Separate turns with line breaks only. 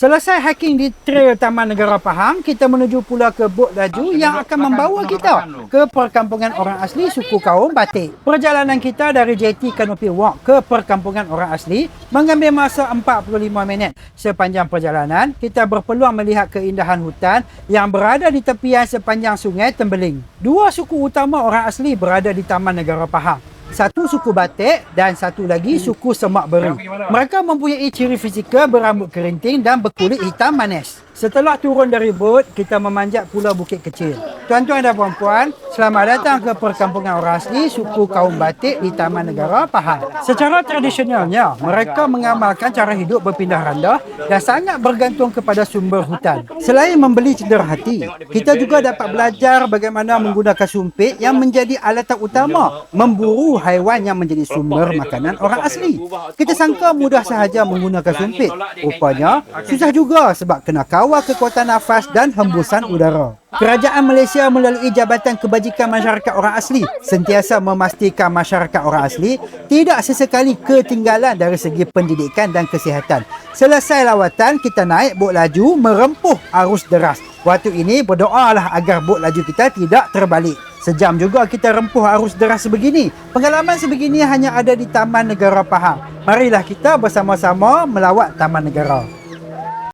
Selesai hiking di trail Taman Negara Pahang, kita menuju pula ke bot laju yang akan membawa kita ke perkampungan orang asli suku kaum Batik. Perjalanan kita dari JT Canopy Walk ke perkampungan orang asli mengambil masa 45 minit. Sepanjang perjalanan, kita berpeluang melihat keindahan hutan yang berada di tepian sepanjang Sungai Tembeling. Dua suku utama orang asli berada di Taman Negara Pahang. Satu suku Batik dan satu lagi suku Semak Beru. Mereka mempunyai ciri fizikal berambut kerinting dan berkulit hitam manis. Setelah turun dari bot, kita memanjat pulau Bukit Kecil. Tuan-tuan dan puan-puan, selamat datang ke perkampungan orang asli suku kaum Batik di Taman Negara Pahang. Secara tradisionalnya, mereka mengamalkan cara hidup berpindah randah dan sangat bergantung kepada sumber hutan. Selain membeli cedera hati, kita juga dapat belajar bagaimana menggunakan sumpit yang menjadi alatan utama memburu haiwan yang menjadi sumber makanan orang asli. Kita sangka mudah sahaja menggunakan sumpit. Rupanya, susah juga sebab kena kawal kekuatan nafas dan hembusan udara. Kerajaan Malaysia melalui Jabatan Kebajikan Masyarakat Orang Asli sentiasa memastikan masyarakat orang asli tidak sesekali ketinggalan dari segi pendidikan dan kesihatan. Selesai lawatan, kita naik bot laju merempuh arus deras. Waktu ini berdoalah agar bot laju kita tidak terbalik. Sejam juga kita rempuh arus deras sebegini. Pengalaman sebegini hanya ada di Taman Negara Pahang. Marilah kita bersama-sama melawat Taman Negara.